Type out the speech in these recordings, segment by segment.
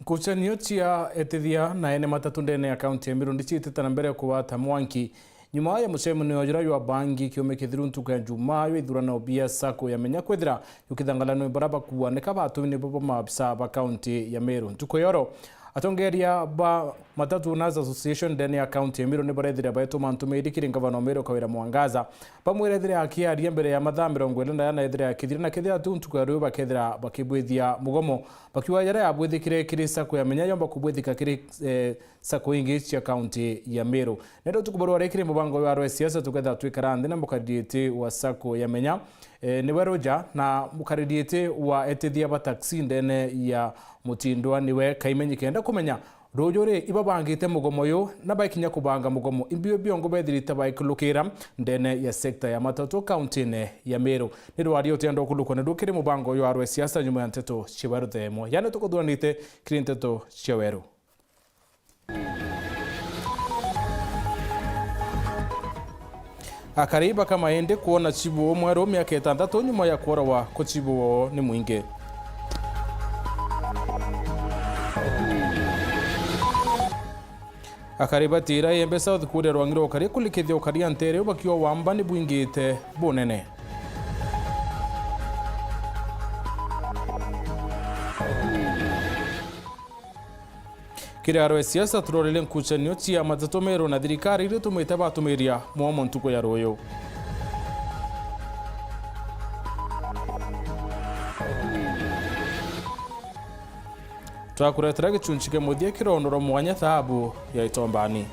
Ngucanio cia etithia na ene matatu ndene ya kaunti ya Meru ndiciitite na mbere kuwata Mwangi nyuma ya mucemanio jura ywa bangi kiume kithiru ntuku ya Jumaa yo ithurano bia sako yamenya kwithira yukithangalano baraba kuoneka batumini bobo maabisa ba kaunti ya Meru ntuku yoro atongeria ba matatu Owners Association ndene ya kaunti ya Meru ni barethira baeto mantumiri kiri ngavana Meru Kawira Mwangaza bamwirethira akiaria mbere ya mathaa 20 na ethira kithira na kithira ntuku ya ruba kithira bakibwithia mugomo bakiwa yara yabwithikire kiri sako yamenya yomba kubwithika kiri sako ingi cia kaunti ya Meru nendo tukubarwa rekire mubango wa RSS tuketha twikarande na mukadiete wa sako yamenya ni weroja na mukaridiete wa etithia ba taxi ndene ya mutindwa niwe kaimenyi kenda kumenya rojore ibabangite mugomo yo na baikinya kubanga mugomo imbio biongo bethirite baikulukira ndene ya sekta ya matatu kaunti ya Meru ni rwari otendo kuluko ne dukire mubango yo arwe siasa nyuma ya nteto chiweru themo yani tukudwanite kirinteto chiweru akariba kama ende kuona chibu mwero miaka 6 nyuma ya kuora wa kuchibu ni mwingi akariba tira yembe South Kuria rwangiro kari kulikithio kari antere bakiwa wamba ni bwingite bunene kiraro siasa turorele nkucanio cia matatu Meru na thirikari ri tumwite batumiria mwomo ntuko ya royo twakuretera gicunchike muthie kirondoro mwanya thabu ya itombani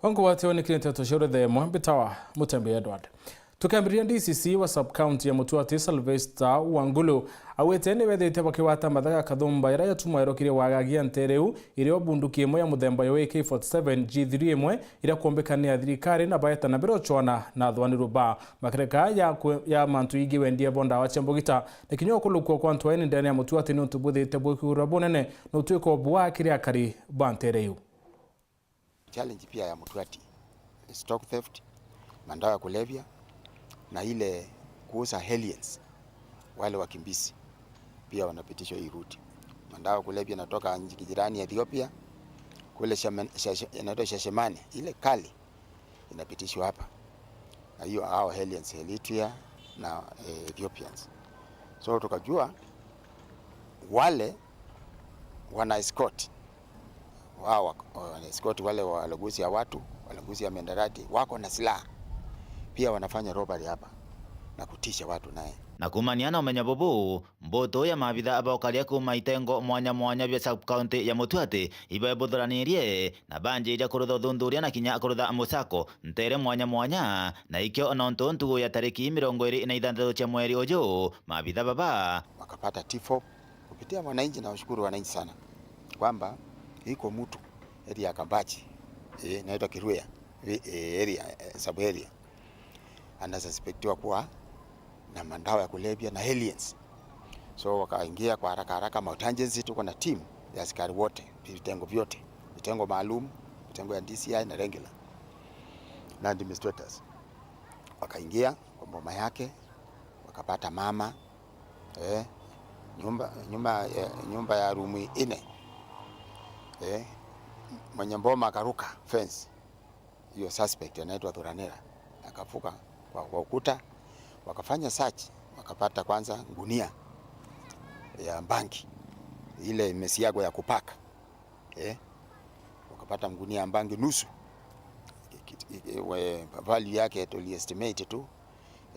wangu wate wani kilente toshore themo bitawa Mutembe Edward tukambiria DCC wa sub-county ya Mutuati Sylvester Wangulu awetene wethete bakiwata mathaga kathumba ira yatuma irokire wagagia ntereu irio bunduki imwe ya muthemba yo AK47 G3 imwe ira kuombekania ya thirikari na bayeta na biro chwana na thwani ruba makereka ya mantu igi wendie bonda wa chembogita nekinyo kulukwo kwa ntwaini ndani ya Mutuati ni ntubuthite bwikura bonene no twiko bwa kiria kari bantereu challenge pia ya Mutuati stock theft, madawa ya kulevya na ile kuuza aliens wale wakimbizi pia wanapitishwa hii route. Madawa ya kulevya natoka nchi jirani ya Ethiopia kule inaitwa Shashemane, ile kali inapitishwa hapa. Na hiyo hao aliens Eritrea na Ethiopians. So tukajua wale wana escort wao escort wale walaguzi ya watu, walaguzi ya mendarati wako na silaha. Pia wanafanya robbery hapa na kutisha watu naye. Na kumaniana umenya bobo mboto ya mabitha abokaria kuma itengo mwanya bya sub-county ya Mutuati iba bothoranirie na banje ija kurutha thunduria na kinya kurutha musako ntere mwanya na ikyo nonto ntugo ya tariki 26 cha mweri ujo mabitha baba wakapata tifo kupitia wananchi na washukuru wananchi sana kwamba iko mtu area ya Kambachi naitwa Kiruya area sub area anasuspectiwa kuwa na madawa ya kulevya na aliens. So wakaingia kwa haraka emergency, tuko na team ya askari wote vitengo vyote, vitengo maalum, vitengo ya DCI na regular na administrators. Wakaingia kwa boma yake wakapata mama nyumba ya room 4 mwenye mboma akaruka fence. Hiyo suspect anaitwa Thuranera akafuka kwa ukuta, wakafanya search, wakapata kwanza gunia ya bangi ile imesiago ya kupaka wakapata gunia ya bangi nusu, value yake tuliestimate tu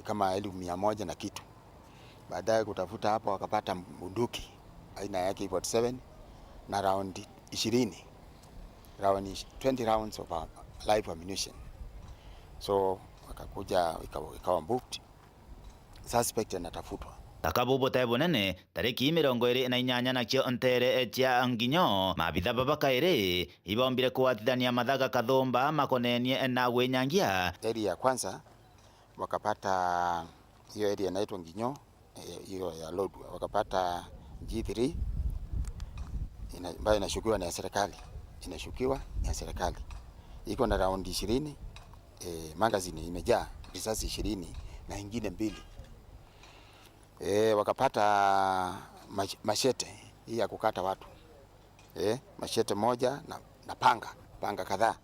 kama 1,100 na kitu. Baadaye kutafuta hapo wakapata bunduki aina yake 47 na round 20 rounds of live ammunition. So wakakuja ikawa booked, suspect anatafutwa. Takabubo taibo nene tariki 28 na kio ntere tia nginyo mabitha babakaire ibombire kuwatithania mathaga kathumba makonenie na gwenyangia. Area ya kwanza wakapata hiyo area inaitwa Nginyo, hiyo ya Lodwa wakapata G3 ambayo inashukiwa ni ya serikali. Inashukiwa ni ya serikali. Iko na raundi 20, magazine imejaa risasi 20 na ingine 2. Wakapata machete hii ya kukata watu. Machete moja na panga kadhaa.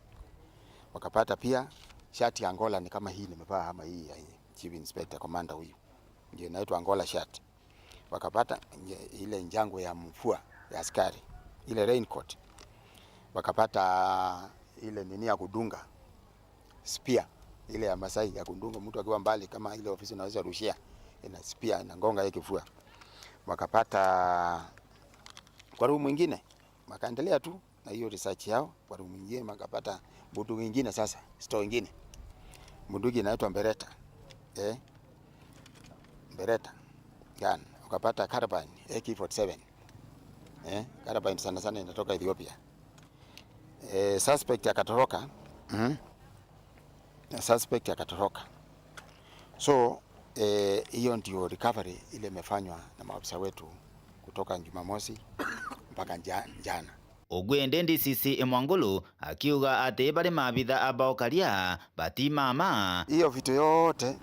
Wakapata pia shati ya Angola ni kama hii nimevaa ama hii ya Chief Inspector Commander huyu. Ndio inaitwa Angola shirt. Wakapata ile njangwe ya mfua ya askari, ile raincoat. Wakapata ile nini ya kudunga, spear ile ya Masai ya kudunga mtu akiwa mbali, kama ile ofisi unaweza rushia, ina spear inangonga yake kifua. Wakapata kwa room mwingine, wakaendelea tu na hiyo research yao. Kwa room mwingine wakapata bunduki nyingine, sasa store nyingine, bunduki inaitwa Beretta, Beretta gun. Wakapata carbine AK47, carbine sana inatoka Ethiopia. Suspect akatoroka. Suspect akatoroka. So hiyo ndio recovery ile imefanywa na maafisa wetu kutoka Jumamosi mpaka jana. Ogwende DCC Mwangulu akiuga ati bari maabitha ambao karia batimama. Hiyo vitu yote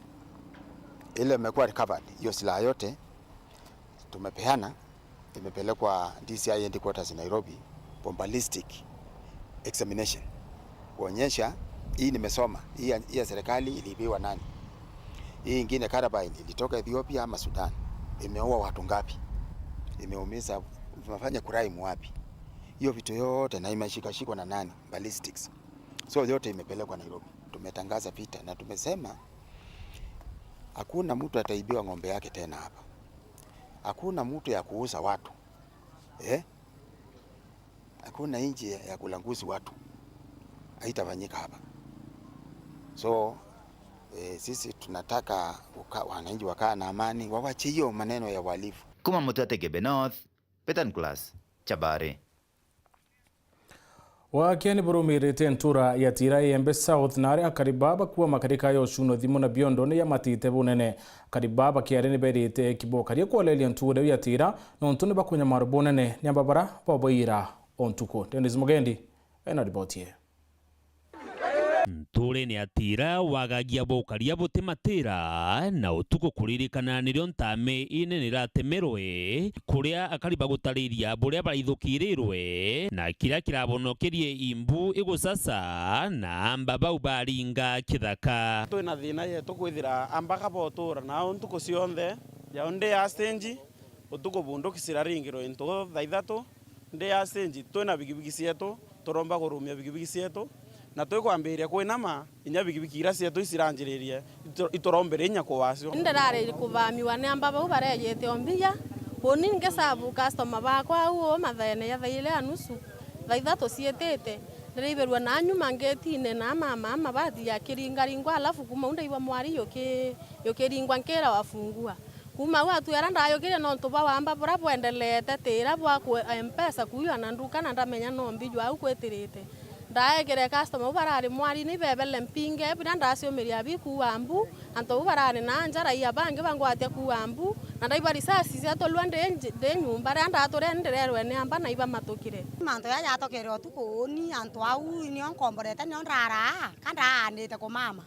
ile imekuwa recovered. Hiyo silaha yote tumepeana, imepelekwa DCI headquarters Nairobi for ballistic examination. Kuonyesha hii nimesoma, hii ya serikali ilibiwa nani. Hii nyingine carbine ilitoka Ethiopia ama Sudan. Imeua watu ngapi? Imeumiza, imefanya crime wapi? Hiyo vitu yote na imeshikashikwa na nani? Ballistics. So yote imepelekwa Nairobi. Tumetangaza vita na tumesema hakuna mtu ataibiwa ng'ombe yake tena hapa. Hakuna mtu ya kuuza watu. Hakuna inji ya kulanguzi watu. Haitafanyika hapa. So sisi tunataka wananchi wakaa na amani, wawache hiyo maneno ya uhalifu. Kuma Mutwate Gebe North, Petan Class, Chabare. Wakiani burumirite ntura ya tira Embe South nare akaribaba kuwa makarika yo shuno thimu na biondo ne yamatite bunene. Akaribaba kiarene berite kibokaria kwa leli nture ya tira no ntune bakunya marubonene nyambabara boboira ontuko. Dennis Mugendi ena ripotie. Ntore ni atira wagagia bokaria botematira na utuko kuririkana nirio ntame ine niratemerwe kuria akariba gutariria buria baraithukirirwe na kira kirabonokerie imbu igusasa na ambaba ubaringa kithaka. Twina thina yetu kwithira ambaka botura na untuko cionthe ya onde ya stage utuko bundu kisiraringiro into thaithatu nde ya stage twina bigibigi cietu turomba gurumia bigibigi cietu na twikwambiria kwinama inya bigibigi ira cietu isiranjiririe iturombere inya kuwacio ndarare kuvamiwa ni ambaba ubareyete ombia boni ngesabu customer bakwa uo mathene ya thaile anusu thaithatu cietete ndiriberwa na nyuma ngetine na mama mabati ya kiringaringwa alafu kuma undaiwa mwari yokiringwa nkera wafungua kuma watu yaranda yokire no ntuba wamba bora bwendelete tira bwa ku mpesa kuyo na nduka na ndamenya no mbijwa au kwetirite ndaegere customer ubarari mwari ni bebele mpinge bina ndaciomeria biku ambu anto ubarari na njara ya bange bangwatia ku ambu na ndaiba risasi cia tolwande de nyumba randa turendererwe ne amba na iba matukire manto ya yatokere otukuni anto au ni onkomborete ni onrara kanda anete ko mama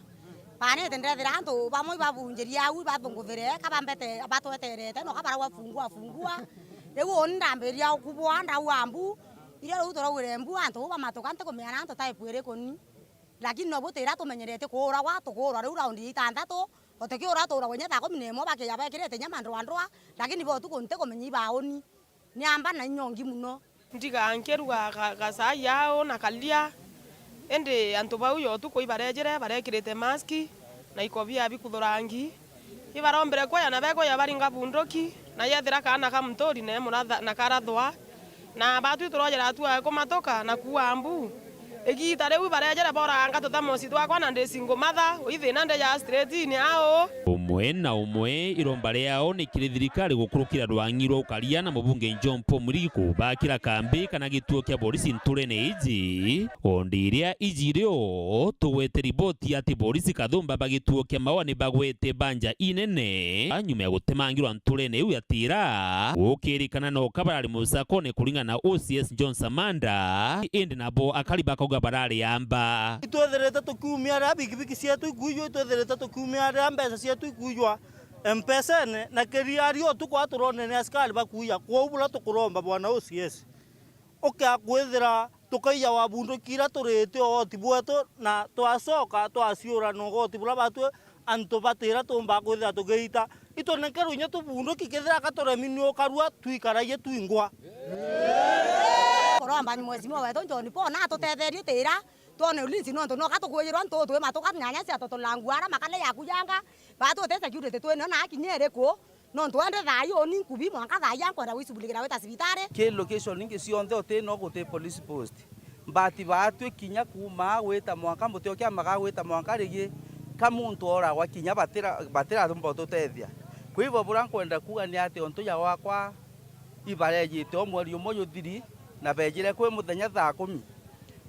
pane tendera anto bamwe babunjeria au bathunguvire kabambete batweterete no kabara wafungua ewo ndamberia kubwa nda ambu ira rutora urembu anto ba matokante komeana anto taipwere koni lakini no botera tumenyerete kura watu kura ru raundi itandatu otekiura tura gonya tako minemo bake yabekirete nyamandwa ndwa lakini bo tukonte komenyi baoni ni amba na nyongi muno ndiga ankeruga gasa yao na kalia ende anto bau yo tuko ibarejere barekirete maski na ikobia bikuthurangi ibarombere kwa na bego ya baringa bundoki na yethira kana kamtori ne muratha na karathwa na batu turojera tu ko matoka na kuambu Igita riu barejere boranga tutamosi twakwa na ndesingo matha uithina nde ya straight ni ao umwe na umwe iromba riao ni kiri thirikari gukurukira rwang'iro ukaria na mubunge John Paul Muriku bakira kambi kana gituo kia polisi nturene iji ondi iria ijirio tuwete riboti ati polisi Kathumba bagituo kia mawani bagwete banja inene anyuma ya gutemangirwa nturene iu yatira ukirikana no kabarari musako ne kuringana na OCS John Samanda indi nabo akariba kauga barari yamba itwetherete tukiumia ra bigibigi cietu ikuijwa itwetherete tukiumia ra mbeca cietu ikuijwa M-Pesa na keriario tukwa turone ni askari bakuya kwobula tukuromba bwana OCS kwethira tukaiya wabundu kira turete oti bwetu na twacoka twaciura no goti bula batu anto batira tumba kwethira tugeita itonekero nya tubundu kikethira katoreminio karua tuikaraie tuingwa koromba ni mwezi mwa wetu John Paul na tutetherio tira tuone ulinzi no ndo gatukuyirwa ntu twe matuka nyanya cia tutulangwara makale yakuyanga batu te security twene na akinyere ko no twende thayo ni kubi mwanka thaya kwenda wisubulikira weta cibitare ke location ningi cionthe ote no gute police post mbati batu kinya kuma weta mwanka mutio kia maga weta mwanka rigi kamuntu ora gwa kinya batira thumba tutethia kwa hivyo bura kwenda kuga ni ati onto ya wakwa ibarejite omweri umoyo thiri na bejire kwe muthenya thaa 10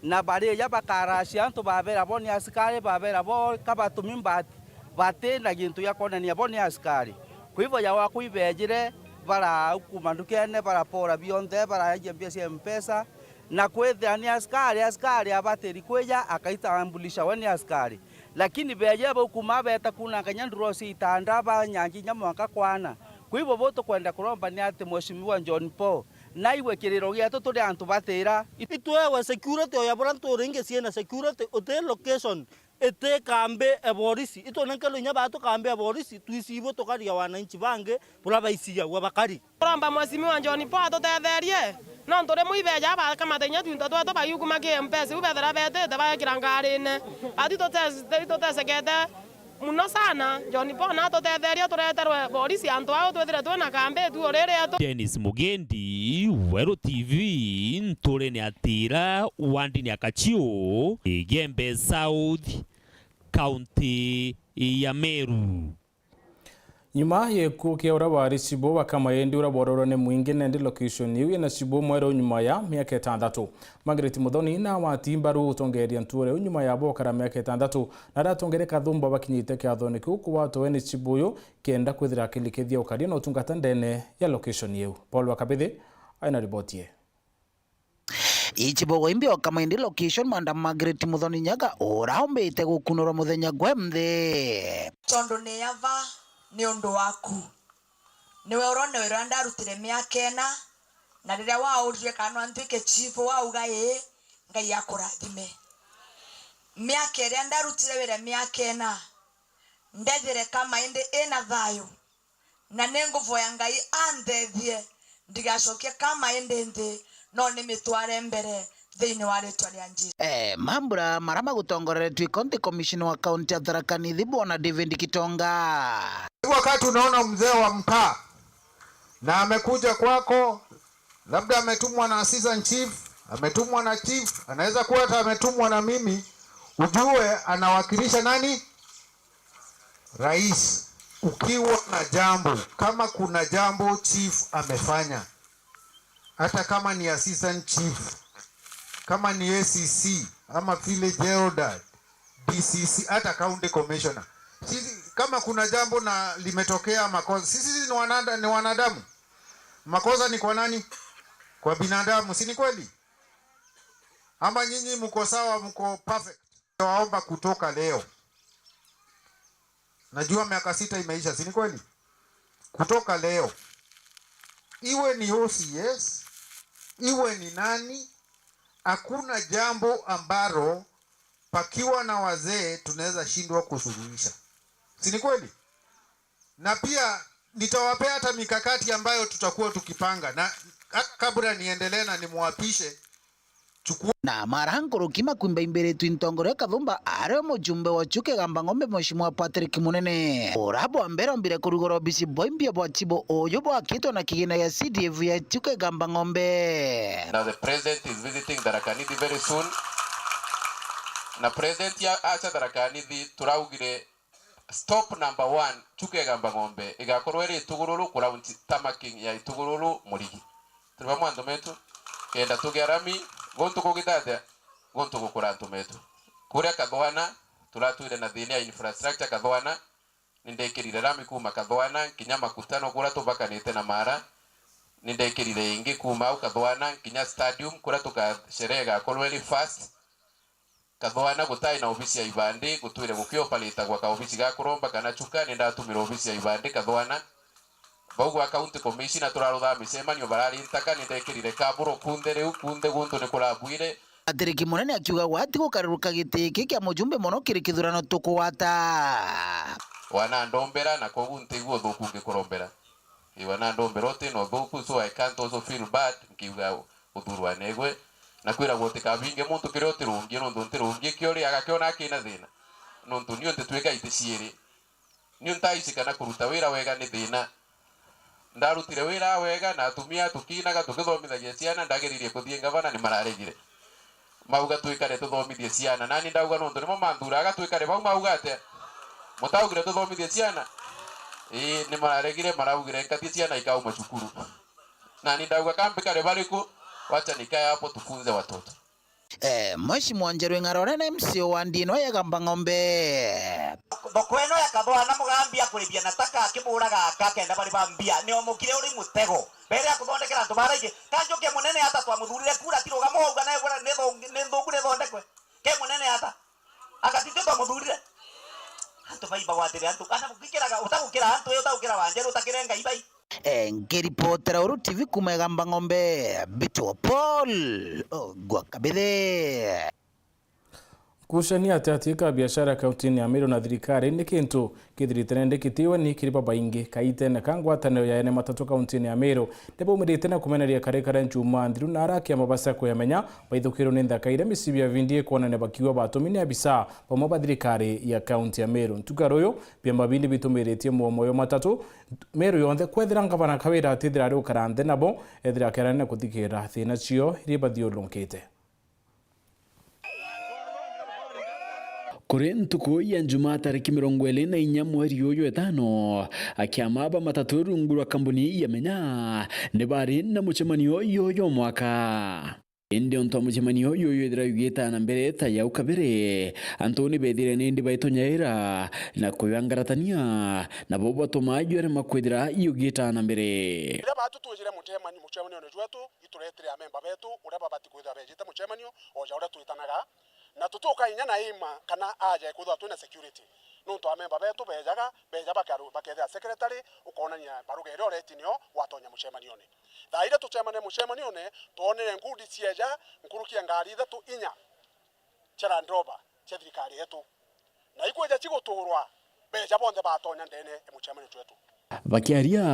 na bari ya bakaracia antu babera boni askari babera bo kabatumi mbati bate na gintu ya konania boni askari kwa hivyo ya waku ibejire bara kumandukene bara pora bionde bara yembia cia M-Pesa na kwethia ni askari abateri kweja akaitambulisha wani askari lakini beje bo kumabeta kuna kanyanduro sitanda ba nyangi nyamwaka kwana kwa hivyo boto kwenda kuromba ni ati mheshimiwa John Paul na iwe kiriro gietu turi antu batira itwewe security oya brantu ringe ciena security hotel location ete kambe eborisi itonekelo nya batu kambe eborisi twisibo tokaria wananchi bange pula baisia wa bakari kuromba mheshimiwa John Paul tutetherie no ntore muibeja ba kamatenya twinto twato bayukuma ke M-Pesa ubethera betete bakirangarine ati totesekete muno sana John Paul na tutetheria tureterwe polisi antu ao twethire twena kambe tu orereto Dennis Mugendi Wero TV nturene atira wandini akachio Igembe South County ya Meru nyuma yeku kia urabari sibo wakamayendi urabororone mwingi nendi location iu na sibo mwero nyuma ya miaka 6 Margaret Muthoni na watimbaru utongeria nture nyuma ya bokara miaka 6 na ratongere Kathumba bakinyite kiathone kuku watu ene sibo yo kenda kwithira kilikethia ukaria no tungata ndene ya location iu Paul Wakabithe aina ribotie Ichibogo imbi wakamayendi location manda Margaret Muthoni nyaga uraombete gukunura muthenya gwemthe tondo ne yava ni undu waku niwe urone wira ndarutire miaka 4 na riria waurire kana antwike chief wauga ngai akurathime miaka iria ndarutire wira miaka 4 ndethire kama indi ina thayo na nenguvo ya ngai andethie ndigacokie kama indi nthi no ni mitware mbere thini wa ritwa ria Jesu mambura marama gutongoreretwe county commissioner wa county ya Tharaka Nithi bwana David Kitonga wakati unaona mzee wa mtaa na amekuja kwako labda ametumwa na assistant chief ametumwa na chief anaweza kuwa hata ametumwa na mimi ujue anawakilisha nani rais ukiwa na jambo kama kuna jambo chief amefanya hata kama ni assistant chief kama ni ACC ama village elder DCC hata county commissioner sisi kama kuna jambo na limetokea makosa sisi ni wanadamu makosa ni kwa nani kwa binadamu si ni kweli ama nyinyi mko sawa mko perfect waomba kutoka leo najua miaka 6 imeisha si ni kweli kutoka leo iwe ni OCS iwe ni nani hakuna jambo ambalo pakiwa na wazee tunaweza shindwa kusuluhisha si ni kweli na pia nitawapea hata mikakati ambayo tutakuwa tukipanga na kabla niendelee na nimwapishe na maranguru kima kuimba imbere twintongore Kathumba are mujumbe wa chuke gamba ngombe mheshimiwa Patrick Munene urabo ambero mbire kurugoro bisi boimbia bwa chibo oyo bwa kito na kigina ya CDF ya chuke gamba ngombe. Now the president is visiting Tharaka Nithi very soon na president ya acha darakani thi turaugire stop number 1 chuke gamba ng'ombe igakorwo iri Itugururu ground tamaking ya Itugururu Murigi tuba mwando metu kenda tugerami gontu kugitata gontu gukura tumetu kuria Kathwana turatwire na thini ya infrastructure Kathwana nindekirire rami kuma Kathwana kinya makutano kura tubakanite na Mara nindekirire ingi kuma au Kathwana kinya stadium kura tukasherega kolweli fast Kathwana gutai na ofisi ya Ibandi gutwire gukio palita gwa ka ofisi ga kuromba kana chuka nindatumira ofisi ya Ibandi Kathwana baugu wa county commissioner turarutha micemanio barari ntaka nindekirire kaburo kunde riu kunde guntu ni kurabwire Patrick Munene akiuga gwati gukaruruka giti iki kia mujumbe muno kiri kithurano tukuwata wana ndombera na kogu ntiguo thuku ngikurombera wana ndombera ote no thuku so I can't also feel bad nkiuga uthurwa negwe na kwira gwote kabinge muntu kire otirungi no ntirungi kiori agakiona kina thina no ntunio ntitweka iticiiri ni ntaisi kana kuruta wira wega ni thina ndarutire wira wega na atumia tukinaga tukithomithagia ciana ndagiririe kuthie ngavana ni mararegire mauga twikare tuthomithie ciana nani ndauga no ntu nimo manthura agatwikare bau mauga ate mutaugire tuthomithie ciana ni mararegire maraugire nkathie ciana ikauma cukuru nani ndauga kambikare bariku wacha nikae hapo tufunze watoto Mheshimiwa Njerwe Ng'arore na MCO wa Ndino ya Gamba Ng'ombe Bokweno ya Kathwana mugambia kuribia nataka akimuraga akakenda bari bambia ni omukire uri mutego bere ya kuthondekera antu baraige kanjoke munene hata twamuthurire kura tiroga muga naye bora ne ndungure thondekwe ke munene hata akatitio twamuthurire antu baiba gwatire antu kana mukikiraga utagukira antu yo utagukira Wanjeru utakirenga ibai ngiripotera Uru TV kuma Gamba Ng'ombe Bito Paul Gwakabithe kushania atatika biashara kaunti ya Meru na thirikari ni kintu kithirite ndikitiwe ni kiriba baingi kaite na kangwataniro ya ene matatu kaunti ya Meru ndipo mirite na kumeneria karekara njuma ndiru na araki amabasa ko yamenya baithukiro ni ndakaire misibia vindie kuona ne bakiwa batumini abisa pomo ba thirikari ya kaunti ya Meru ntukaroyo biamba bindi bitumiretie moyo matatu Meru yonthe kwethira ngavana kawira atithira ri ukarande nabo ethira kerane kuthikira thina cio riba thiolunkite Kuri ntuku ya Njuma tariki 24 mweri uyu etano akiamaba matatu rungu rwa kambuni yamenya nibari na muchemanio yoyo mwaka indi onto muchemanio yoyo ithira yugita na mbere ta ya ukabere Antoni bethire nindi baitonyaira na kuyangaratania na bobo tomajo re makwithira yugita na mbere ira batu tujire muchemanio ne jwetu ituretire amemba betu ura babati kwithira bejita muchemanio oja ura tuitanaga na tutuka inya na ima kana aja kuthwa twina security nuntu amemba betu beja bakethia secretary ukonania barugere oretinio watonya muchemanione thaire tuchemane muchemanione tuonere ngudi cieja nkurukia ngari ithatu inya Chalandroba cia thirikari yetu na ikweja ciguturwa beja bonthe batonya ndene muchemanio twetu bakiaria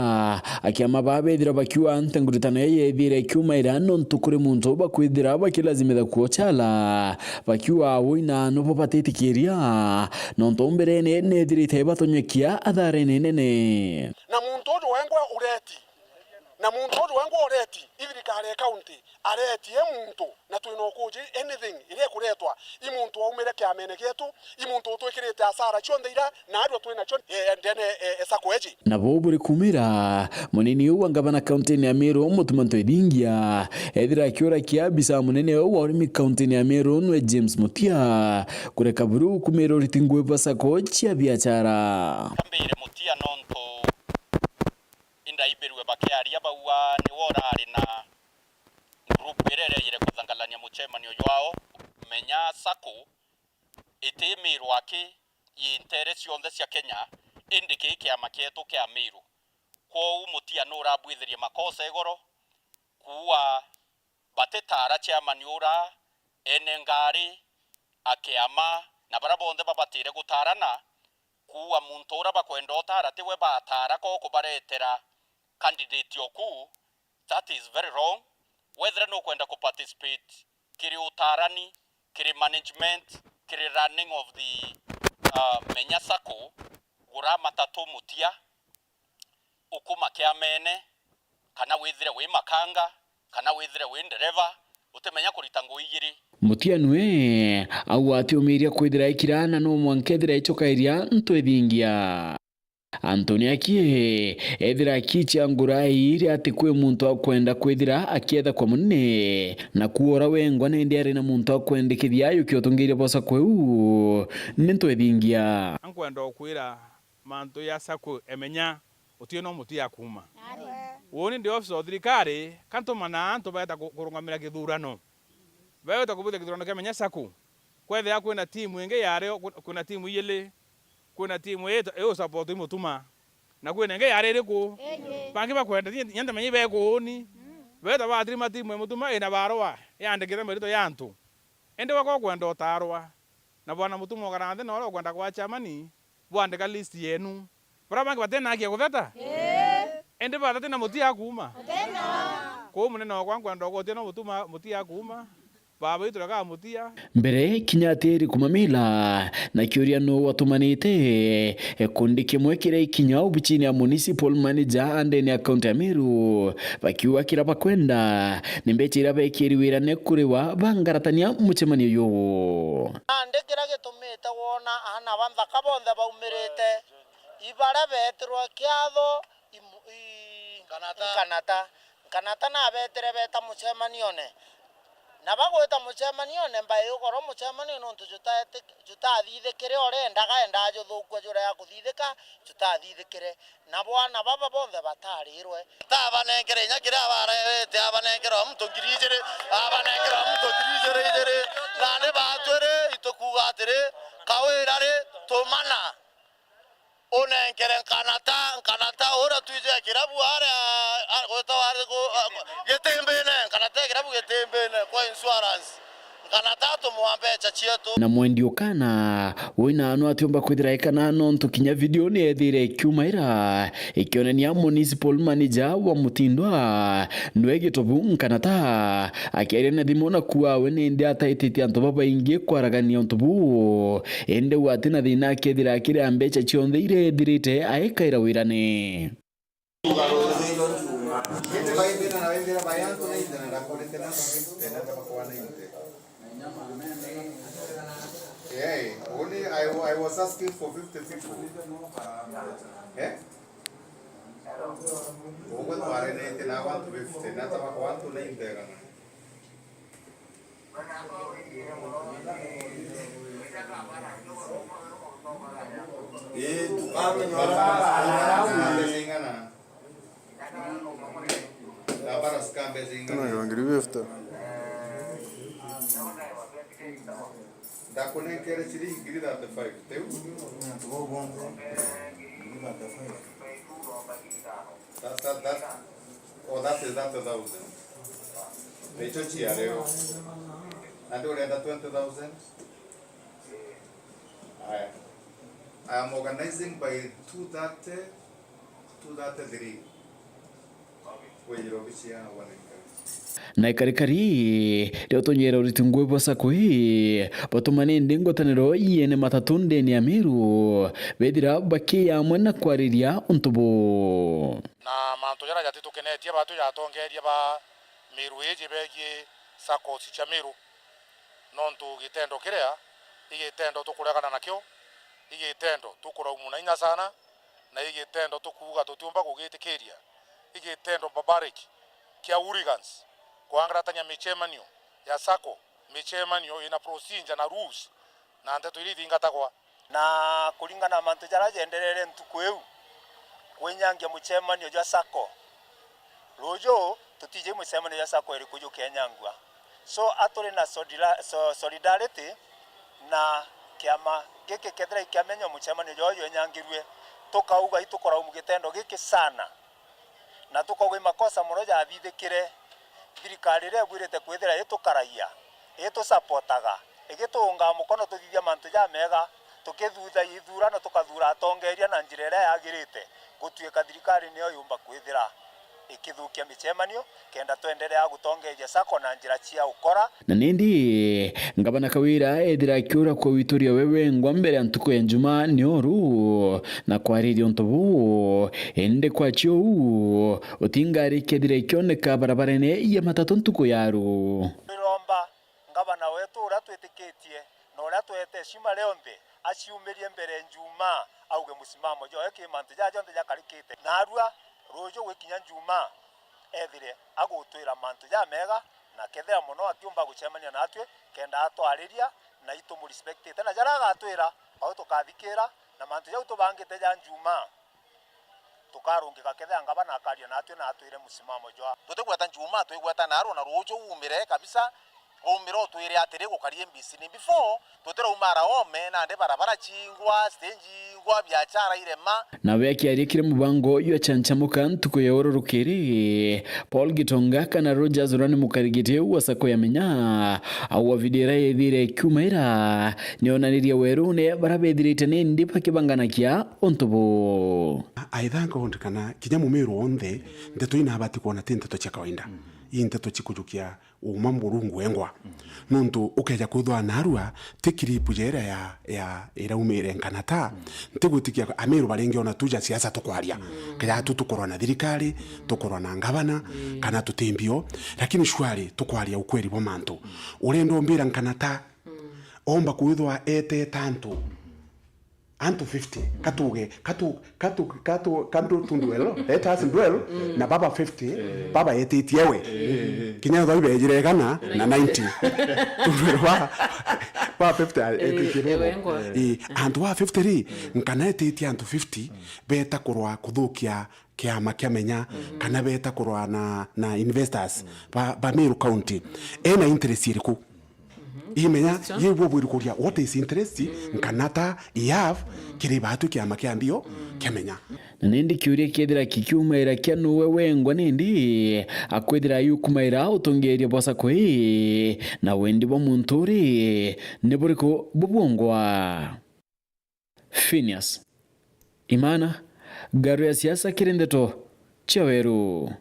akiama babethira bakiwa ntenguritana yethire kiuma irano ntukuri muntu bakwithira bakilazimira kuochala bakiwa wina no papatitikiria nonto mbere ne thirite batonyekia athare nene na muntu wengwa ureti na muntu wengwa ureti ithirikari county areti muntu na twinokuji anything ile kuretwa imuntu waumire kiamene getu imuntu twikirite asara chondeira na adu twina chon ndene esakweji na boburi kumira munini wa ngabana county ya Meru mutumanto edingia ethira kiora kiabisa munene wa urimi county ya Meru nwe James Mutia kureka buru kumero ritingwe basako chia biashara kambire Mutia nonto inda iberwe bakiaria bawa ni wora ari na group irere kuthangalania muchemanio wao menya sako itimiru wake yintere cionthe cia Kenya indike kiama kietu kia Meru kwa Mutia no rabwithirie makosa igoro kuwa batetara chairman ura ene ngari akiama na barabonde babatire gutarana kuwa muntu ura bakwenda utara tiwe batara ko kubaretera candidate yoku that is very wrong whether no kwenda ku participate kiri utarani kiri management kiri running of the menya sako gura matatu Mutia ukuma kia mene kana withire we makanga kana withire we ndereva utemenya kuritango igiri Mutianwe au atiumiria kwithira ikirana no mwankethira ichokairia ntwithingia Antoni akie ethira kicha ngurai iri ati kwe muntu akwenda kwithira akietha kwa munne na kuora wengwa nende ari na muntu akwendekithia yukiotungiria bosa kweu nintwithingia ankwenda okwira mantu ya sako emenya utio no muti akuma woni ndi office of thirikari kanto mana antu baeta kurungamira githurano baeta kubuta githurano kemenya sako kwethia kwina timu ingi yare kuna timu yele kuna timu yetu eo support imutuma na kwina nge yarere ko bangi bakwenda nyanda menyi beko ni beta ba trima timu imutuma ina barwa yandikira merito yantu ende wako kwenda otarwa na bwana mutuma ogarande no ro kwenda kwa chamani bwandika list yenu bara bangi batena akia kutheta ende batete na muti akuma ko munene wakwa kwenda ogote no mutuma muti akuma baba ituraga mutia mbere kinyatiri kumamila na kiuria no watumanite kundi kimwe kire ikinya ubichini ya municipal manager ande ni account ya Meru bakiwa kiraba kwenda nimbechira bekiriwira ne kuriwa bangaratania muchemanio yo ande kirage tumite wona ana banda kabonde baumirite ibara betirwa kiatho kanata na betere beta muchemanio ne na bagweta muchemanio ne mbaye ukoro muchemanio nontu jutathithikire orendaga endajo thukwa jura ya kuthithika jutathithikire na bwana baba bonthe batarirwe tabanengere nyakire abarete abanengere omuntu ngirijire abanengere omuntu ngirijire na ne batwere itukugatire kawirare tumana onenkere kanata ora tuje kirabu ara gotaware go getembene kanata kirabu getembene kwa insurance kanata to muambecha chietu na mwendi okana wina anu atiomba kwithira ikana nontu kinya video ni ethire kiumaira ikionania municipal manager wa Mutindwa ndwege tobu kanata akiaria na thimu na kuwa we ni ndi ataititi antu babaingi kwaragania ntubu ende wati na thina kethira akire ambecha chionthe ire thirite aikaira wirane Yeah, only I was asking for 50 people. Eh? Ogo tware ne tena 150 na tama kwa 190 kana. Tukame nyora zingana. La para skambe zingana. No, ngiri 50. Da conectere ciringi grida da 5 teu. That oh that is that 1000. Pecho chiareo. And ore da 20,000. I am organizing by 2:30 na ikarikari reo tonyera uritungwe bosa kwi batumane ndingotaniro yene matatunde ni Amiru bedira baki ya mwana kwariria untubo na manto yara yati tukenetie batu yatongeria ba Miru eje begi sako cha Miru nontu gitendo kirea igitendo tukuregana nakyo igitendo tukura umunya sana na igitendo tukuga tutumba kugitikiria igitendo babariki kia hooligans kuangaratanya michemanio ya sako michemanio ina procedure na rules na ndeto ili thingatagwa na kulingana na mantu jara jenderere ntukweu kwenyangia muchemanio ja sako rojo tutije muchemanio ya sako eri kuju kenyangwa so atore na solidarity na kiama gike kedra ikiamenya muchemanio jojo nyangirwe tukauga itukora umugitendo gike sana na tukogwe makosa muroja athithikire thirikari ire bwirete kwithira itukaraia itusapotaga igitunga mukono tuthithia mantu ja mega tukithutha ithurano tukathura atongeria na njira ire yagirite gutuika thirikari niyo yumba kwithira ikithukia michemanio kenda twendelea gutongeria sako na njira cia ukora na nindi ngabana kawira ethira kiura kwa wituria wewe ngwa mbere antuko ya njuma ni oru na kwa radio ntobu ende kwa chio utingari kedire kioneka barabarene ya matatu ntuko yaru biromba ngabana wetu twetikitie na uria twete cima leombe aciumirie mbere njuma auge musimamo jo eki mantu ja jonte ja karikite narua rojo gwikinya njuma ethire agutwira mantu ja mega na kethera muno akiumba gucemania natwe kenda atwariria na itu mu respect tena jara gatwira au tukathikira na mantu ja utubangite ja njuma tukarungika kethera ngaba na akaria natwe na atwire musimamo jo tutigweta njuma twigweta naro na rojo umire kabisa umiro twire atire gukarie mbisini before tutira umara ome na nde barabara chingwa stage ngwa biachara irema nawe akiarikire mubango yo chanchamuka ntuko ya ororukiri Paul Gitonga kana Rogers Rani mukarigite wasako ya menya au vidira yethire kumaira nionaniria werune barabethirite ne ndipa kibangana kia ontobo aithanga ondikana kinya mumiru onthe ndeto ina abati kuona tinteto cha kawaida inteto chikujukia uma murungu engwa nontu ukeja kuthwa narua tikiripu jera ya iraumire nkanata ntigutikia amiru barengi ona tuja siasa tukwaria kaya tukorwa na thirikari tukorwa na ngabana kana tutembio lakini shwari tukwaria ukweli bo mantu urendo mbira nkanata omba kuithwa ete tantu antu 50 katu tunduelo etas duel na baba 50 baba etitiewe kinya tho ibejire kana na 90 tunduelo wa 50 etitiewe antu wa 53 nkana etitia antu 50 beta kurwa kuthukia kiama kiamenya kana beta kurwa na investors ba Meru County ena interest iriku imenya yewo bwirikuria what is interest nkanata ihave kiri batu kiama kiambio kiamenya nindi kiuria kiethira kikiumaira kia nuwe wengwa nindi akwethira yukumaira utongeria bosa kwi na wendi bo munturi neburiko bubongwa Phineas Imana garu ya siasa kirendeto chaweru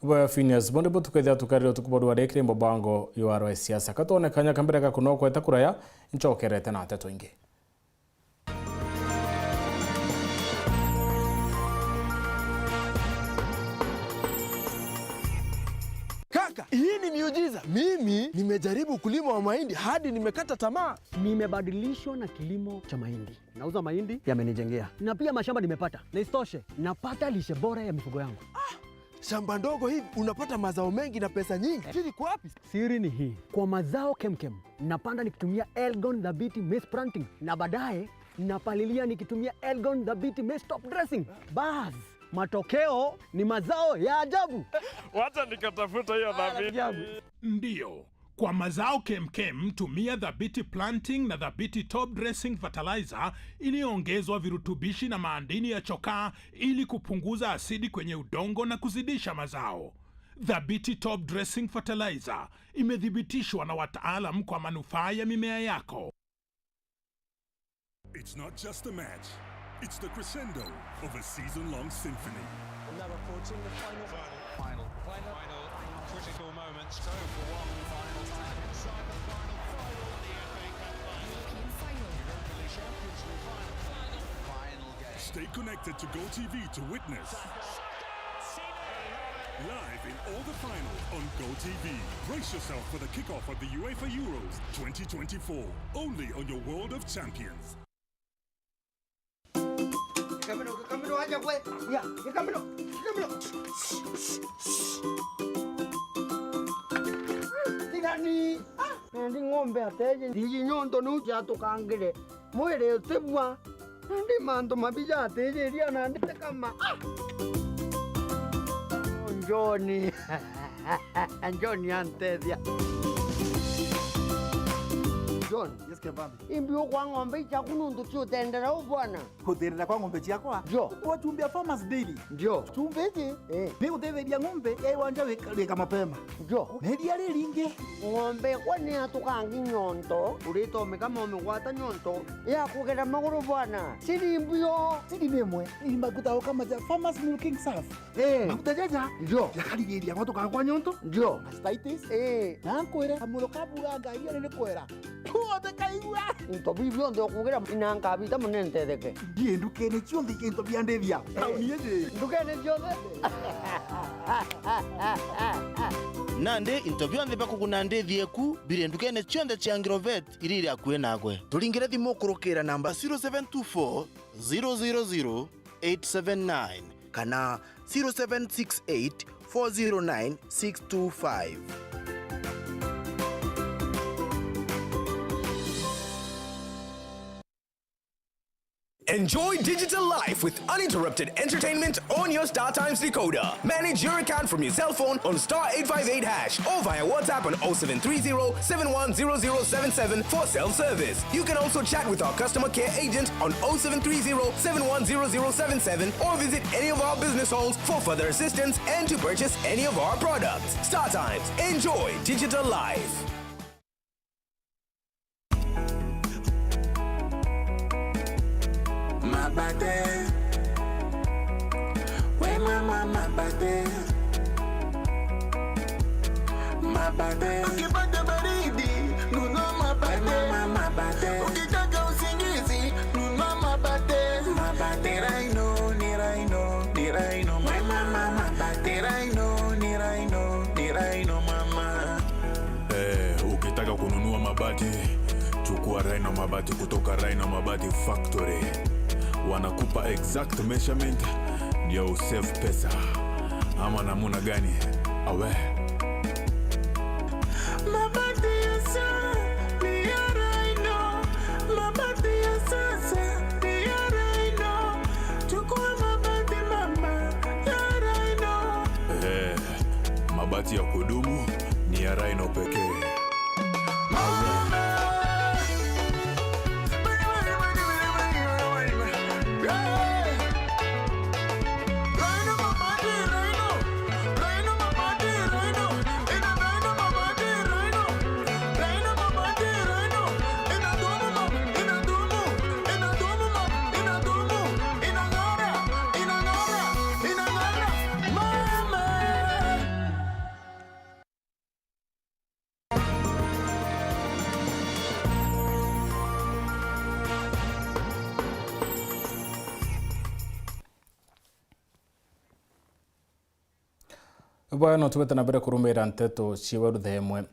Bwa Phineas bonde botu kwethia tukariro tukubodu warekire mbobango yuaro ya siasa katone kanya kambere ka kuno kweta kuraya nchokerete na ateto ingi Kaka, hii ni miujiza. Mimi nimejaribu kulima wa mahindi hadi nimekata tamaa. Nimebadilishwa na kilimo cha mahindi. Nauza mahindi yamenijengea. Na pia mashamba nimepata. Na isitoshe, napata lishe bora ya mifugo yangu. Shamba ndogo hivi unapata mazao mengi na pesa nyingi. Siri kwa wapi? Siri ni hii. Kwa mazao kemkem, napanda nikitumia Elgon Dhabiti Maize Planting na baadaye napalilia nikitumia Elgon Dhabiti Maize Top Dressing. Bas, matokeo ni mazao ya ajabu. Wacha nikatafuta hiyo Dhabiti. Ndio. Kwa mazao kemkem tumia Dhabiti Planting na Dhabiti Top Dressing Fertilizer iliyoongezwa virutubishi na maandini ya chokaa ili kupunguza asidi kwenye udongo na kuzidisha mazao. Dhabiti Top Dressing Fertilizer imethibitishwa na wataalam kwa manufaa ya mimea yako. It's not just a match. It's the crescendo of a season-long symphony. Now approaching the final critical moments. Go for one final time inside the final the FA Cup final. Europa League Champions League final game. Stay connected to GoTV to witness. Live in all the finals on GoTV. Brace yourself for the kickoff of the UEFA Euros 2024. Only on your World of Champions. Camilo aja kwe. Ya, Camilo. Tigani. Ndi ng'ombe ateje. Ndi nyondo nuja tukangire. Mwere utebwa. Ndi mando mabija ateje ria na ndi kama. Njoni. Njoni antedia. John, yes kebabi. Imbio kwa ng'ombe cha kunundu tu tendera bwana. Kuterera kwa ng'ombe chakwa? Jo. Wachumbia Farmers Daily. Jo. Chumbeje? Ni utetheria ng'ombe ya iwanja weka mapema. Jo. Nedia riringe. Ng'ombe kwani atukangi nyonto. Urito kama umegwata nyonto. Ya kugera maguru bwana. Siri mbio. Siri memwe. Imbakuta kama ja Farmers Milking Surf. Makuta jaja. Jo. Yakarigeria ng'oto kwa nyonto. Jo. Mastitis. Nankwera amulo kabuganga iyo ne kwera. Kuote kaigua. Into bibio ndo kugera inanga bita munente deke. Die ndukene chonde kento biandevia. Tauni yeje. Ndukene chonde. nande into byonthe bakugunandithieku bire ndukene cionthe cia Agrovet iriri akuwe nagwe tulingire thimu kurukira namba 0724 000 879 kana 0768 409 625. Enjoy digital life with uninterrupted entertainment on your StarTimes decoder. Manage your account from your cell phone on *858# or via WhatsApp on 0730-710077 for self-service. You can also chat with our customer care agent on 0730-710077 or visit any of our business halls for further assistance and to purchase any of our products. StarTimes. Enjoy digital life. My body, where my body, my body. Okay, but the baridi, no my body, my body. Okay, kaka usingizi, no my body, my body. Niraino, my body. Niraino, mama. Ukitaka kununua mabati, chukua Rhino Mabati kutoka Rhino Mabati Factory. Wanakupa exact measurement ndio usave pesa. Ama namuna gani? Awe mabati ya sasa ni ya Rhino. Mabati ya sasa ni ya Rhino. Chukua mabati mama ya Rhino. Mabati ya kudumu ni ya Rhino pekee. Bwana tubeta na mbere kurumira nteto ciwaruthe imwe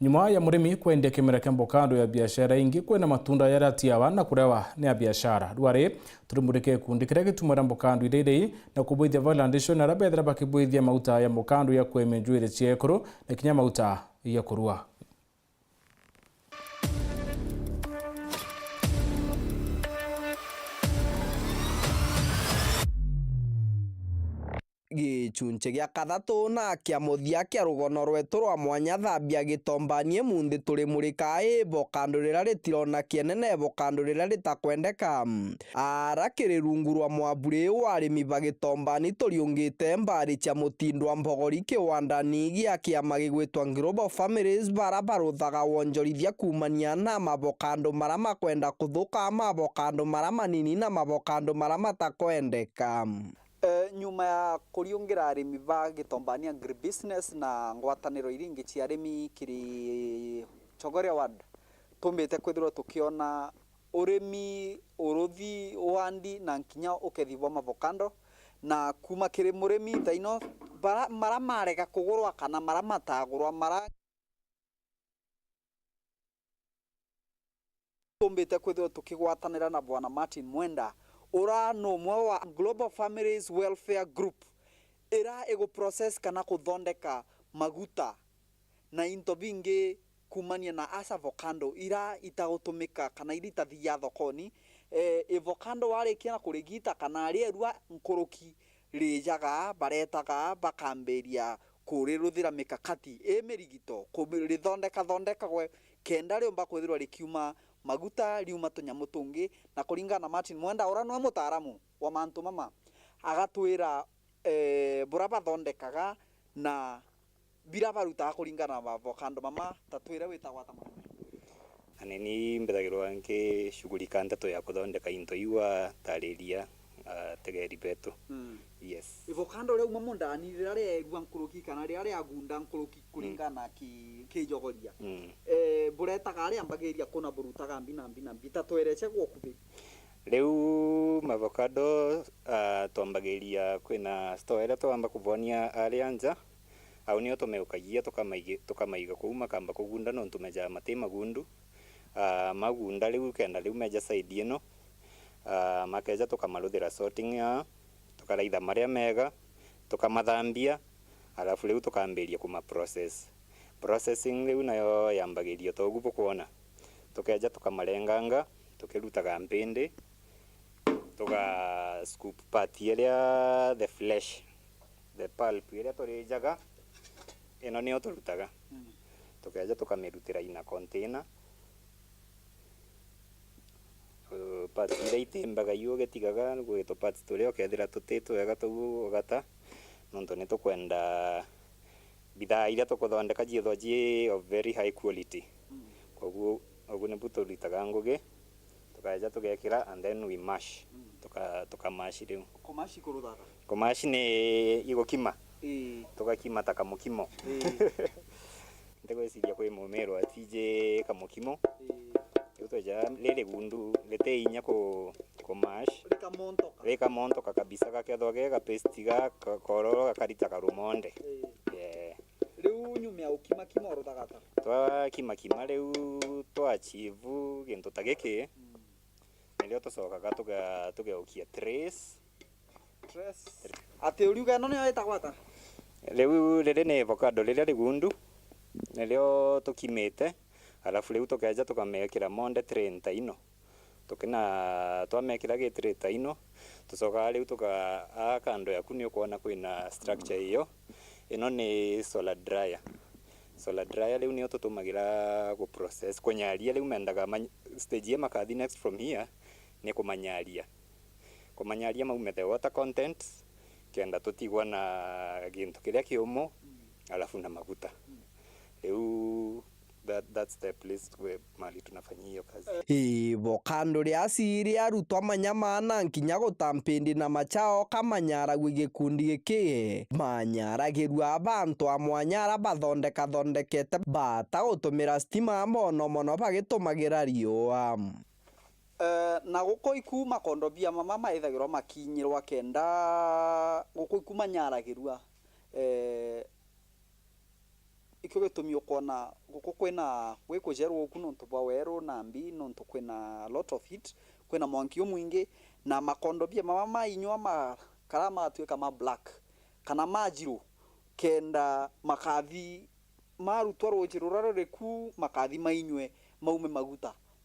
nyuma ya murimi kwendia kimera kia mbokando ya biashara ingi kwena matunda yaratia wana kurewa ni ya biashara rware turimurike kundi kiria gitumira mbokando irei na kubwithia validation na rabethera bakibwithia mauta ya mbokando ya kwemenjuire ciekuru na kinya mauta ya kurua Gichunche gya kathatu na kia muthia kia rugono rwetu rwa mwanya thambia gitombanie mundi turi murika bokando rira ritirona kienene bokando rira ritakwendeka ara kiri rungu rwa mwaburi warimi bagitombani turiungite mbari cia mutindwa mbogori kiwandani gia kiama gigwitwa Global Families barabaruthaga wonjorithia kumania na mabokando mara makwenda kuthuka mabokando mara manini na mabokando mara matakwendeka. Nyuma ya kuriungira arimi ba gitombania agribusiness na ngwataniro iringi cia arimi kiri Chogoria ward tumbite kwithirwa tukiona urimi uruthi wandi na nkinya ukethi wa avocado na kuma kiri murimi thaino mara marega kugurwa kana mara matagurwa mara tumbite kwithirwa tukigwatanira na bwana Martin Mwenda ura no mwe wa Global Families Welfare Group ira ego process kana kuthondeka maguta na into bingi kumania na avocado ira itagutumika kana ira itathia thokoni avocado warikia na kurigita kana rierua nkuruki rijaga baretaga bakamberia kuriruthira mikakati mirigito kurithondeka gwe kenda riomba kwithirwa rikiuma maguta riuma tunyamu tungi na kuringana na Martin Mwenda ura no mutaramu wa mantu mama agatwira bura bathondekaga na bira baruta kuringana na avocado mama tatwira witagwa tamama aneni mbethagirwa nke shughulika nteto ya kuthondeka into iwa tariria tegeri betu yes avocado reu mamundani rire rwa nkuruki kana rire agunda nkuruki kuringana kijogoria buretaga ari ambagiria kuna burutaga mbina bitatwereche gwokuthi reu avocado twambagiria kwina store ira twamba kuvonia ari anja au nio tumeukagia tukamaiga kuu makamba kugunda no tumeja mate magundu magunda riu kenda riu meja side ino makeja tukamaruthira sorting ya tukaraitha maria mega tukamathambia alafu riu tukambiria kuma processing riu nayo yambagirio togu bukuona tukeja tukamarenganga tukirutaga mpindi tuka scoop part iria the flesh the pulp iria turijaga ino nio turutaga tukeja tukamirutira ina container parts iria itimbaga iyo getigaga gwito parts turia ukethira tutito wega tugu gata nonto ni tukwenda bidhaa iria tukuthondeka jietho ji of very high quality koguo ogu ni buturitaga ngugi tukaja tugekira and then we mash tukamash riu kumashi kuruthaga kumash ni igukima tugakima ta kamukimo ndegwiciria kwi mumero atije kamukimo tutoja lele gundu lete inya kumash reka montoka kabisa kakethwa gega paste ga kororo gakarita karumonde riu nyumia ukima kima uruthaga ta twa kima riu twachivu gintu ta giki nilio tucokaga tugeukia trace ati uriuga no nio etagwa ta riu riri ni avocado riria rigundu nilio tukimite alafu riu tukeja tukamekira monde tray ta ino tukina twamekira gi tray ta ino tucoka riu tuka kando yaku ni ukuona kwina structure iyo ino ni solar dryer riu nio tutumagira gu process kunyaria riu mendaga stage ya makathi next from here ni kumanyaria maume the water content kenda tutigwa na gintu kiria kiumu alafu na maguta riu that's the place where mali tunafanyia hiyo kazi vokando ria siri arutwa manyamana nkinya gutampindi na machao kamanyara gwigikundi giki manyaragirwa abantu amwanyara bathondekete bata gutumira stima mono bagitumagira riua na guko iku makondobia mama maithagirwa makinyirwa kenda guko iku manyaragirwa ikyo gitumi ukona guko kwina gwikujerwo ku nonto bwa weru na mbi nonto kwina lot of heat kwina mwankio mwingi na makondobia mama mainywa makarama atweka ma black kana majiru kenda makathi marutwa rujirura reku makathi mainywe maume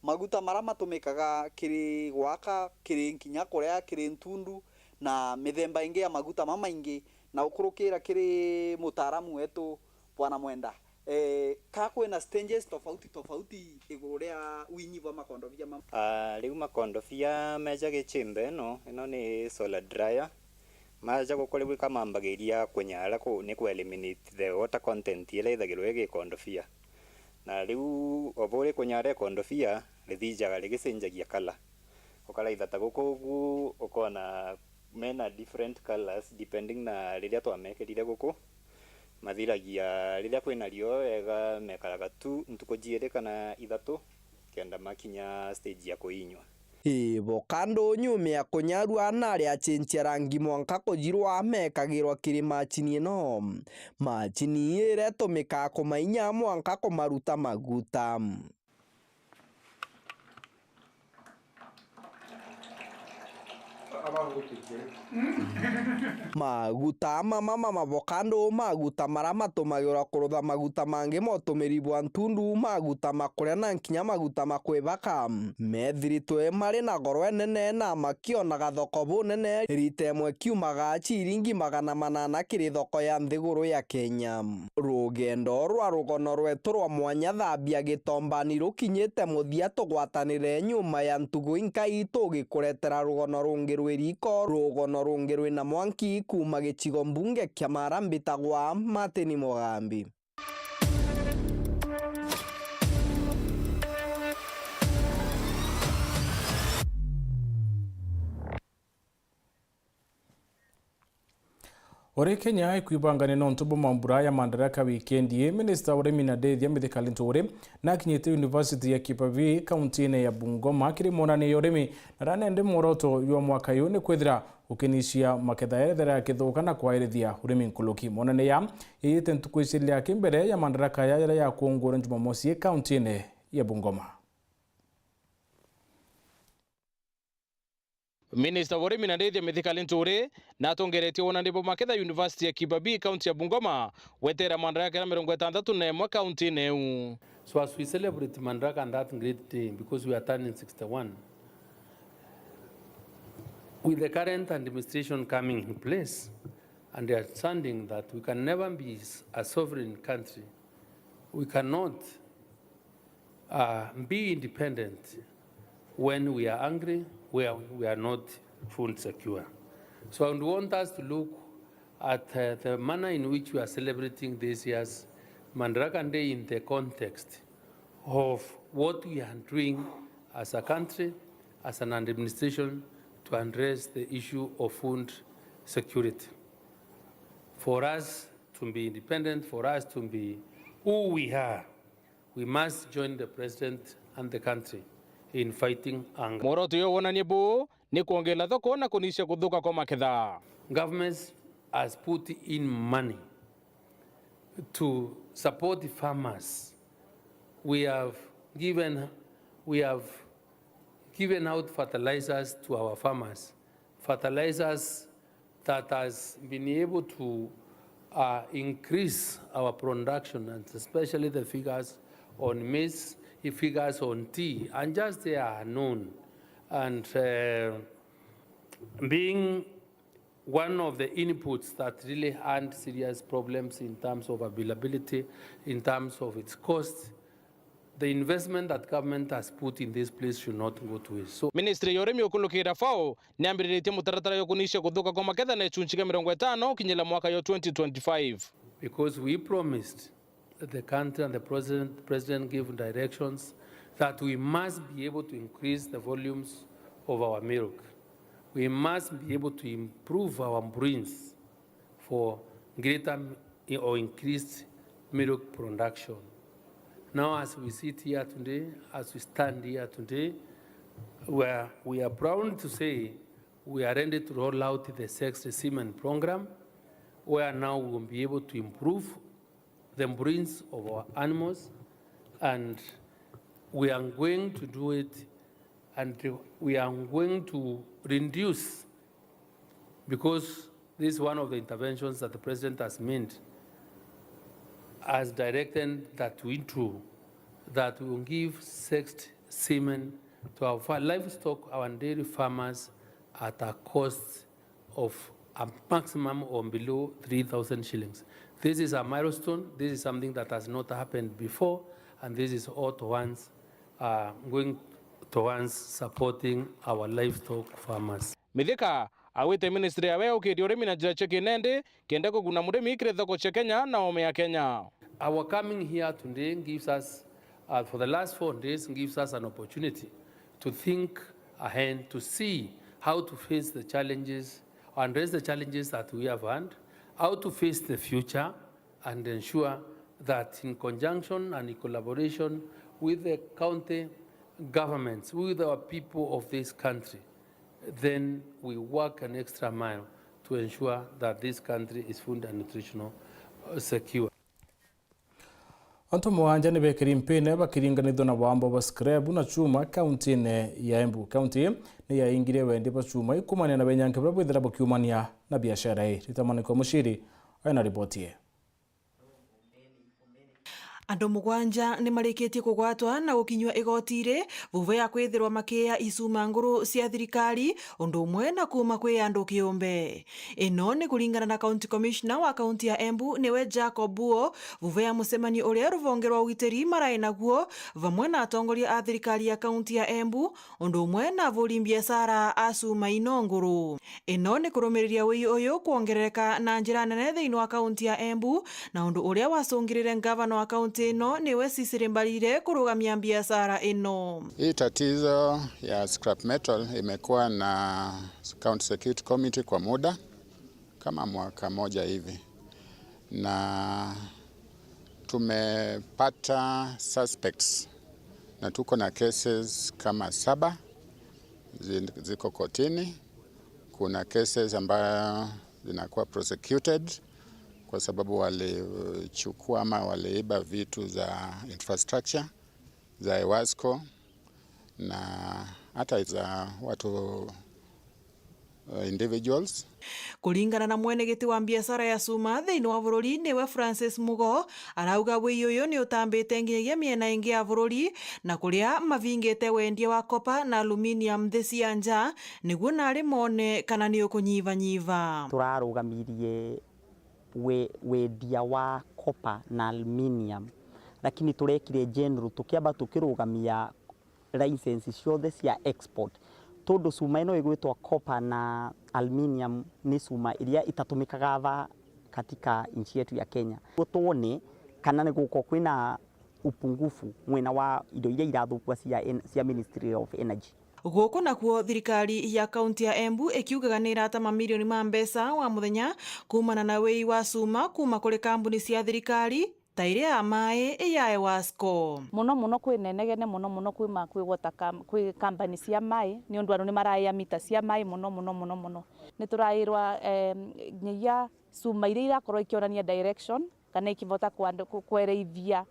maguta mara matumikaga kiri gwaka kiri nkinya kuria kiri ntundu na mithemba ingi ya maguta mama ingi na ukurukira kiri mutaramu wetu Bwana Mwenda kwina stages tofauti iguru ria winyi wa makondobia mama riu makondobia meja gichimbe ino ni solar dryer maja gukore kama ambagiria kunyara ni ku eliminate the water content ile ithagirwe gikondobia na riu obore kunyara kondobia rithijaga rigicenjagia color ukala ithata guku ukona mena different colors depending na riria twamekirire guku mathiragia riria kwina rio wega mekaraga tu ntuko jiere kana ithatu kenda makinya stage ya kuinywa vokando nyumia kunyarua nari achinchia rangi mwanka kujirwa mekagirwa kiri machini ino machini ire tumika kumainya mwanka kumaruta maguta maguta mama mavokando maguta mara matumagirwa kurutha maguta mangi motumiri bwa ntundu maguta makuria na nkinya maguta makwivaka methiritwe mari na goro nene na makionaga thoko bunene rita imwe kiumaga ciringi 800 kiri thoko ya nthiguru ya Kenya rugendo rwa rugono rwetu rwa mwanya thambia gitombani rukinyite muthia tugwatanire nyuma ya ntugu inkai tugikuretera rugono rungi rwiriko rugono rungi rwina mwanki kuma gicigo mbunge kia Marambi tagwa Martin Mugambi Ore Kenya ikuibangane no ntubo mambura ya mandaraka weekendi Minister Uremi na Ndethia Mithikali Nturi na kinyite University ya Kibabii kaunti ya Bungoma kiri monani Uremi na ranende moroto yo mwaka yu ni kwithira ukinishia maketha erethera ya kithuka na kwairithia Uremi nkuluki monani ya yite ntukwiciria kimbere ya mandaraka ya kuongora Jumamosi kaunti ya Bungoma. Minister Uremi na Ndethia Mithikali Nturi na atongeretie wona ndipo maketha University ya Kibabii kaunti ya Bungoma wetera mandaraka ya 61 kaunti neu. So as we celebrate Mandaraka on that great day, because we are turning 61, with the current administration coming in place and the understanding that we can never be a sovereign country, we cannot be independent when we are angry, where we are not food secure. So I want us to look at the manner in which we are celebrating this year's Mandaraka Day in the context of what we are doing as a country, as an administration, to address the issue of food security. For us to be independent, for us to be who we are, we must join the president and the country in fighting hunger. Moroto yo wonanie bu ni kuongela thoko na kunisha kuthuka kwa maketha. Government has put in money to support the farmers. We have given out fertilizers to our farmers, fertilizers that has been able to increase our production, and especially the figures on maize, the figures on tea, and just they are known. And being one of the inputs that really had serious problems in terms of availability, in terms of its cost, the investment that government has put in this place should not go to waste. So Ministry ya Uremi ukulukira FAO niambiritie mutaratara yo kunisha kuthuka kwa maketha na ichunchika 50 kinyela mwaka yo 2025. Because we promised that the country and the president gave directions that we must be able to increase the volumes of our milk. We must be able to improve our breeds for greater or increased milk production. Now, as we sit here today, as we stand here today, we are proud to say we are ready to roll out the sex semen program, where now we will be able to improve the breeds of our animals, and we are going to do it, and we are going to reduce, because this is one of the interventions that the president has made, as directed that we do, that we will give sexed semen to our livestock, our dairy farmers, at a cost of a maximum or below 3,000 shillings. This is a milestone. This is something that has not happened before, and this is all towards going towards supporting our livestock farmers. Mithika awite ministry ya weo ukiri uremi na njira cheki nende kenda kuguna muremi ikire thoko cha Kenya na ome ya Kenya. Our coming here today gives us, for the last 4 days, gives us an opportunity to think ahead, to see how to face the challenges, and address the challenges that we have had, how to face the future, and ensure that in conjunction and in collaboration with the county governments, with our people of this country, then we work an extra mile to ensure that this country is food and nutritional secure. Anto mwanja ni bekiri mpine bakiringanithwa na wambo wa scrap na chuma kaunti ya Embu. Kaunti ni ya ingire wende pa chuma ikumania na benyanke bra bwithira bukiumania na biashara hii. Ritamani kwa mushiri aina ripoti. Andu mugwanja ni marikitie kugwatwa na gukinywa igotire vuva ya kwithirwa makia icuma nguru cia thirikari undu umwe na kuma kwi andu kiumbe. Ino ni kuringana na county commissioner wa county ya Embu niwe Jacob Buo vuva ya musemani uria ruvonge rwa ugitiri marai naguo vamwe na atongoria a thirikari ya county ya Embu undu umwe na avuri biashara acuma ino nguru. Ino ni kurumiriria wii uyu kuongerereka na njira nene thiini wa county ya Embu na undu uria wacungirire gavana wa county ino niwe Cecily Mbarire kurugamia biashara ino. Hii tatizo ya scrap metal imekuwa na County Security Committee kwa muda, kama mwaka moja hivi, na tumepata suspects na tuko na cases kama 7 ziko kotini. Kuna cases ambayo zinakuwa prosecuted kwa sababu walichukua ama waliiba vitu za infrastructure za Ewasco na hata za watu individuals. Kulingana na mwenegiti wa biashara ya cuma thiini wa bururi niwe Francis Mugo arauga wiyoyo ni utambite nginyagia miena ingi ya bururi na kuria mavingite wendia wa copper na aluminium thi cia nja niguo nari mone kana ni ukunyivanyiva. Turarugamirie wendia wa copper na aluminium, lakini turekire general tukiamba tukirugamia license ciothe cia export tondu cuma ino igwitwa copper na aluminium ni cuma iria itatumikaga tha katika nchi yetu ya Kenya. Tuone kana ni guko kwina upungufu mwena wa indo iria irathukua cia Ministry of Energy. Guku nakuo thirikari ya kaunti ya Embu ikiugaga ni irata mamilioni ma mbeca wa muthenya kumana na wei wa cuma kuma kuri kambuni cia thirikari ta iria ya mai ya Ewasco. Muno kwinenegene muno kwigwata kwi company cia mai ni undu ni maraya mita cia mai muno ni turairwa nyiya cuma iria irakorwo ikionania direction kana ikivota kwereithia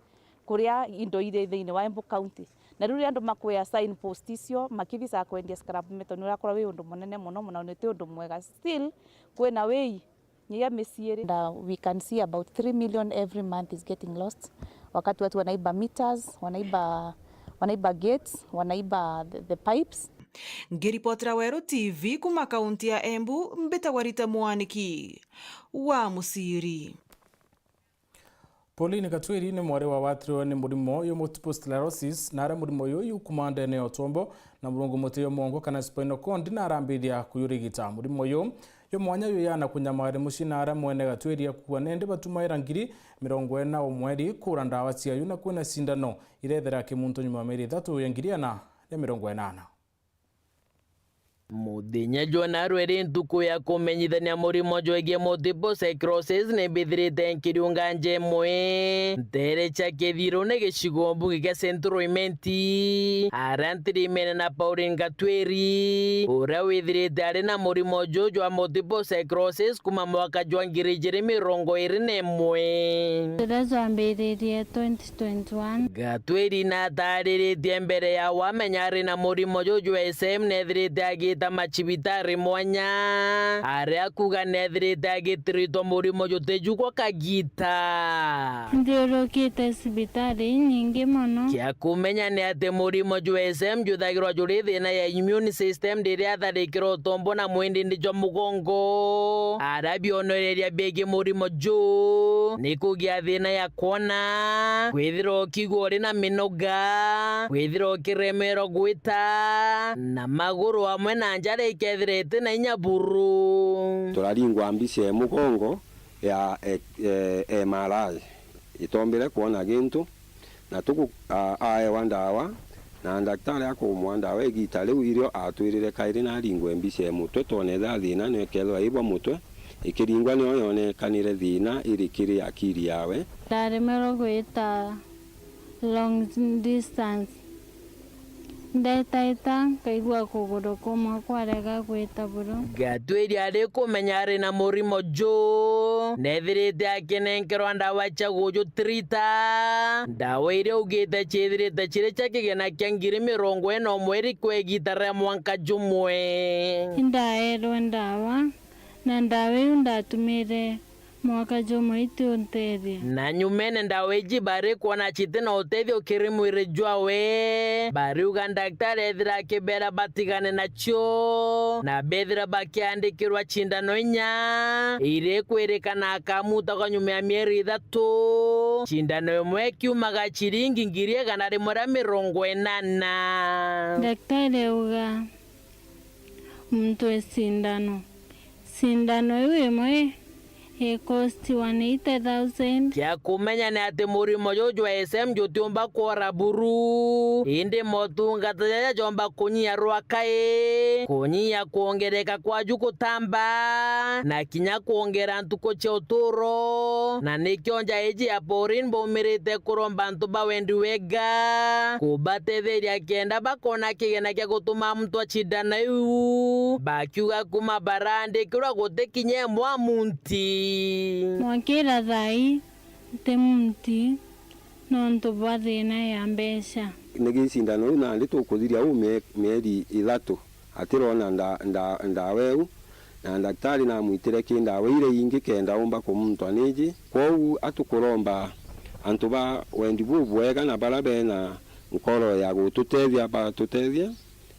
kuria indo ire thiini wa Embu County na riu andu makwea sign post icio makivisa kwendia scrap metal ni urakorwo wi undu munene muno ni undu mwega. Still kwina wei nyiya misieri and we can see about 3 million every month is getting lost wakati watu wanaiba meters, wanaiba gates, wanaiba the pipes. Ngiripotera Weru TV kuma kaunti ya Embu, mbitagwa Rita Mwaniki wa Musiri. Pauline Katwiri ni mwari wa watrio ni murimo yo multiple sclerosis na ara murimo yo yukumanda eneo tombo na murungu muti yo mongo kana spinal cord na arambiria kuyurigita murimo yo mwanya yo yana kunyamare mushinara mwene Katwiri akuwa nende batumaira ngiri 40 omweri kura ndawa ciayo na kuna sindano irethera kimuntu nyuma meri 3 ya ngiri na 40. Muthenya jona rweri ntuku ya kumenyithania murimo jwegie multiple sclerosis ni bithirite nkiriunga njemwe ntere cha kithiro ne gicigo mbugi ga Central Imenti arantiri mena na Pauline Katwiri ura withirite ari na murimo jojo wa multiple sclerosis kuma mwaka jwa 2021 turazambiririe 2021 Katwiri na tariritie mbere ya wamenya ari na murimo jojo SM nethirite agi machibitari mwanya aria kuga nethirite agitirito murimo joteju kwa kagita ndirokite sibitari nyingi muno kia kumenya ni ate murimo JSM juthagirwa juri thina ya immune system ndiria tharikiro tombo na mwindi ndijo mugongo arabionereria begi murimo jo ni kugia thina ya kuona kwithiro kigori na minoga kwithiro kiremero gwita na maguru amwe na njare ikethirite na inyaburu turaringwa mbica ya mugongo ya MRI itombere kuona gintu na tuku aewa ndawa na daktari akumwa ndawa igita riu irio atwirire kairi na ringwe mbica ya mutwe tonetha thina ni kelwa ibo mutwe ikiringwa ni oyonekanire thina irikiri akiri yawe ndaremero gwita long distance ndetaita kaigua kuguru kumwe kwarega gwita buru Katwiri ari kumenya ari na murimo jo nethirite akinenkerwa ndawa cha gujo trita ndawa iria ugite chithirite chire cha kigena kia 40 mweri kwegitara mwanka jumwe ndaerwo ndawa na ndawa iu ndatumire mwaka jumwe itionteithia na nyumene ndawa iji bari kuona chite na utethio kiri mwiri jwawe bari uga daktari ethira akibera batigane nacho na bethira bakiandikirwa chindano inya ire kwirikana akamuta kwa nyuma ya mieri 3 chindano imwe kiumaga chiringi 180. Daktari uga mtu sindano iu imwe cost 180,000. Kia kumenya ni ati murimo jojo SM jotiomba kwara buru indi motungata jaja jomba kunyia rwakae kunyia kuongereka kwa juko tamba na kinya kuongera ntuko cha uturo na nikionja eji ya porin bomirite kuromba ntu bawendi wega kubatetheria kenda bakona kigena kia gutuma mtu achidana yu bakiuga kuma barande kirwa gote kinye mwa munti Mwakira thai te munti nontu bwa thina ya mbeca. Nigi sindano na ndi tukuthiria u mieri 3 atirona ndaweu na daktari na mwitire kindawa ile ingi kenda umba kumutwa niji kwou atukuromba antuba wendi bubwega na barabe na nkoro ya gututethia batutethia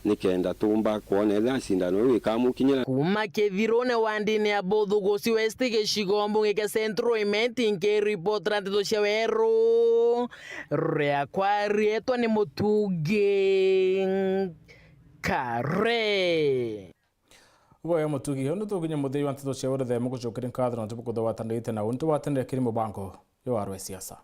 nikenda tumba kuonera sindano ikamukinyira kuma kethirone wandini ya Bothugusi West gicigombo ngike Central Imenti nke report randeto cia weru rea kwarietwa ni Mutugi Kare Woya Mutugi hono tuginya muthei wa nteto cia weru themo gucokera nkatho na tubuko thawatandite na untu watandire kiri mubango yo arwe siasa